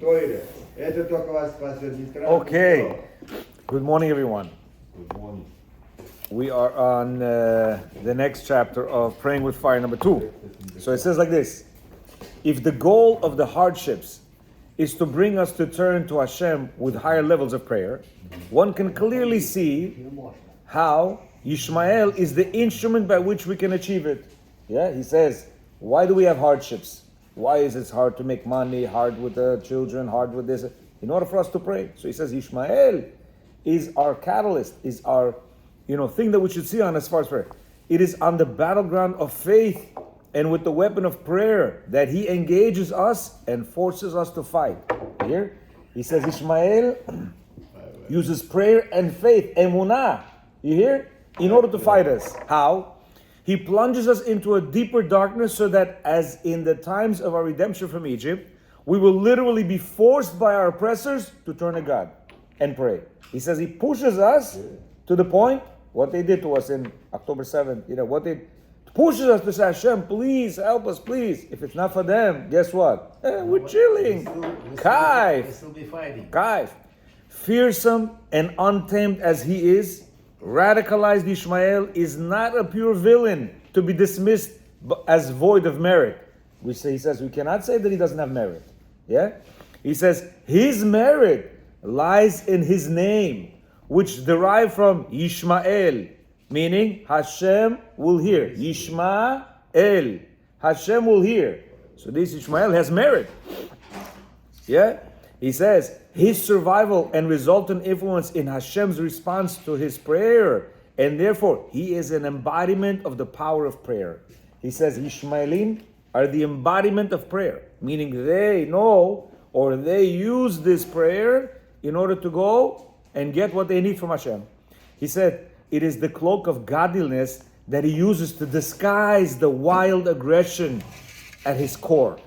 Okay. Good morning, everyone. Good morning. We are on the next chapter of Praying with Fire, number 2. So it says like this: if the goal of the hardships is to bring us to turn to Hashem with higher levels of prayer, one can clearly see how Ishmael is the instrument by which we can achieve it. Yeah, he says, why do we have hardships? Why is it hard to make money, hard with the children, hard with this? In order for us to pray. So he says Ishmael is our catalyst, is our thing that we should see on as far as prayer. It is on the battleground of faith and with the weapon of prayer that he engages us and forces us to fight. Here, he says Ishmael uses prayer and faith, emunah, you hear? In order to fight us. How? He plunges us into a deeper darkness so that as in the times of our redemption from Egypt, we will literally be forced by our oppressors to turn to God and pray. He says he pushes us to the point, what they did to us in October 7th, what they pushes us to say, Hashem, please help us, please. If it's not for them, guess what? We're chilling. We'll still be fighting. Kaif. Fearsome and untamed as he is, radicalized Ishmael is not a pure villain to be dismissed as void of merit. He says we cannot say that he doesn't have merit. Yeah? He says his merit lies in his name, which derived from Ishmael, meaning Hashem will hear. Ishmael, Hashem will hear. So this Ishmael has merit. Yeah? He says his survival and resultant influence in Hashem's response to his prayer, and therefore he is an embodiment of the power of prayer. He says Ishmaelim are the embodiment of prayer, meaning they know or they use this prayer in order to go and get what they need from Hashem. He said it is the cloak of godliness that he uses to disguise the wild aggression at his core.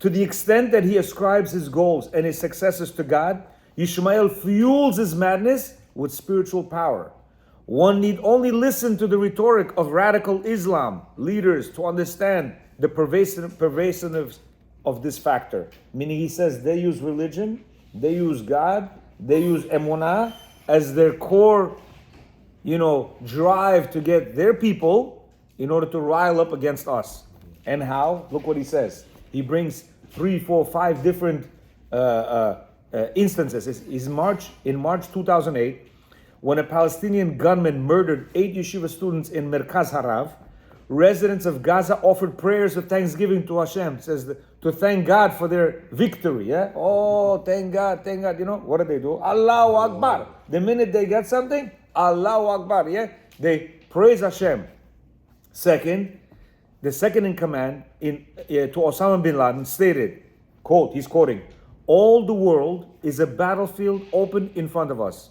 To the extent that he ascribes his goals and his successes to God, Ishmael fuels his madness with spiritual power. One need only listen to the rhetoric of radical Islam leaders to understand the pervasiveness of this factor. Meaning he says they use religion, they use God, they use emunah as their core, drive to get their people in order to rile up against us. And how? Look what he says. He brings 3, 4, 5 different instances. In March 2008, when a Palestinian gunman murdered 8 yeshiva students in Merkaz Harav, residents of Gaza offered prayers of thanksgiving to Hashem. It says to thank God for their victory. Yeah? Oh, thank God, thank God. What do they do? Allahu Akbar. The minute they get something, Allahu Akbar. Yeah? They praise Hashem. Second, the second in command to Osama bin Laden stated, quote, he's quoting, all the world is a battlefield open in front of us.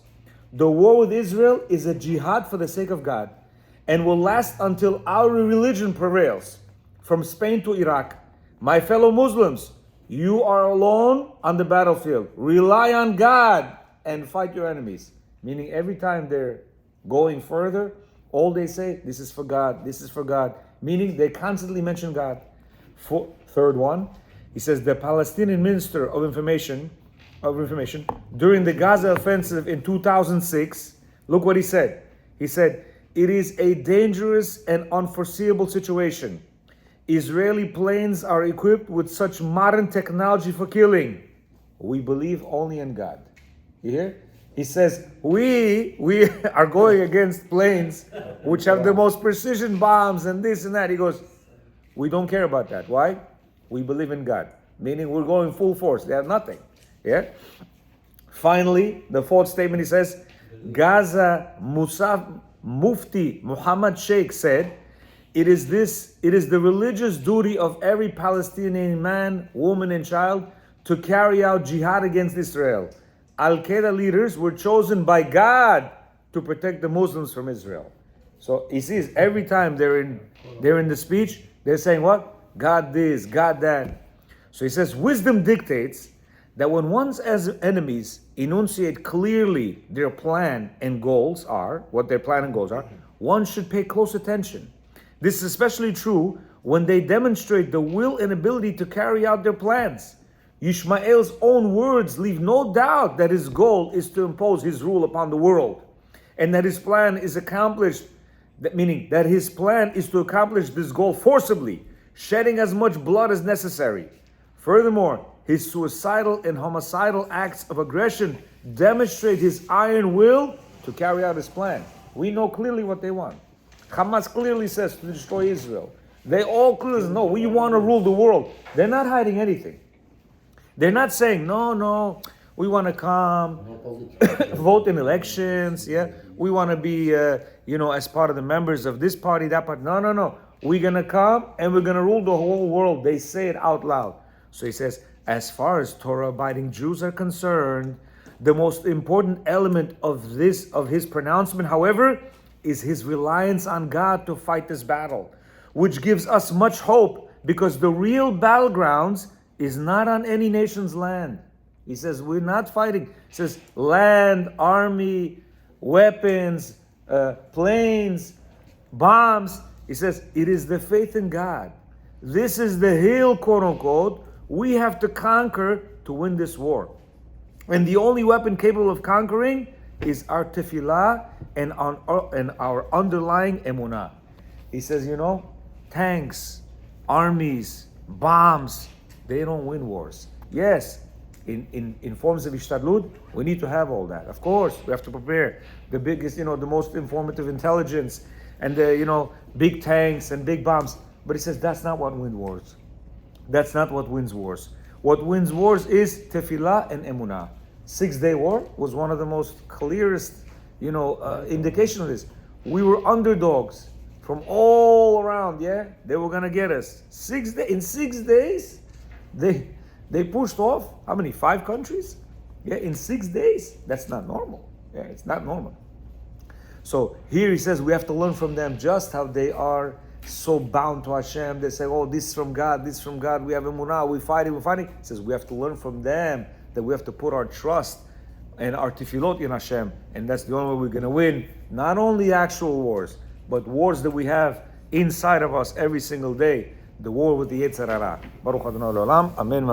The war with Israel is a jihad for the sake of God and will last until our religion prevails. From Spain to Iraq, my fellow Muslims, you are alone on the battlefield. Rely on God and fight your enemies. Meaning every time they're going further, all they say, this is for God, this is for God. Meaning they constantly mention God. Third one, he says the Palestinian Minister of Information during the Gaza offensive in 2006, look what he said. He said, it is a dangerous and unforeseeable situation. Israeli planes are equipped with such modern technology for killing. We believe only in God. You hear? He says, we are going against planes which have the most precision bombs and this and that. He goes, we don't care about that. Why? We believe in God. Meaning we're going full force. They have nothing. Yeah? Finally, the fourth statement, he says, Gaza Mufti Muhammad Sheikh said, it is the religious duty of every Palestinian man, woman, and child to carry out jihad against Israel. Al-Qaeda leaders were chosen by God to protect the Muslims from Israel. So he sees every time they're in the speech, they're saying what? God this, God that. So he says, wisdom dictates that when one's enemies enunciate clearly their plan and goals are, what their plan and goals are, one should pay close attention. This is especially true when they demonstrate the will and ability to carry out their plans. Ishmael's own words leave no doubt that his goal is to impose his rule upon the world, and that his plan is accomplished, meaning that his plan is to accomplish this goal forcibly, shedding as much blood as necessary. Furthermore, his suicidal and homicidal acts of aggression demonstrate his iron will to carry out his plan. We know clearly what they want. Hamas clearly says to destroy Israel. They all clearly know, we want to rule the world. They're not hiding anything. They're not saying, no, we want to come, vote in elections, we want to be, as part of the members of this party, that party. No. We're going to come and we're going to rule the whole world. They say it out loud. So he says, as far as Torah-abiding Jews are concerned, the most important element of his pronouncement, however, is his reliance on God to fight this battle, which gives us much hope because the real battlegrounds is not on any nation's land. He says, we're not fighting. He says, land, army, weapons, planes, bombs. He says, it is the faith in God. This is the hill, quote unquote, we have to conquer to win this war. And the only weapon capable of conquering is our tefillah and our underlying emunah. He says, tanks, armies, bombs, they don't win wars. Yes, in forms of ishtadlut, we need to have all that. Of course, we have to prepare the biggest, the most informative intelligence and the, big tanks and big bombs. But he says that's not what wins wars. That's not what wins wars. What wins wars is tefillah and emunah. 6-Day War was one of the most clearest, indication of this. We were underdogs from all around, They were going to get us. In 6 days, they pushed off, how many, 5 countries? In 6 days. That's not normal. It's not normal. So here he says we have to learn from them just how they are so bound to Hashem. They say, this is from God, this is from God. We have emunah, we're fighting. He says we have to learn from them that we have to put our trust and our tefillot in Hashem. And that's the only way we're going to win. Not only actual wars, but wars that we have inside of us every single day. The war with the Yetzer Hara. Baruch Adonai Olam. Amen.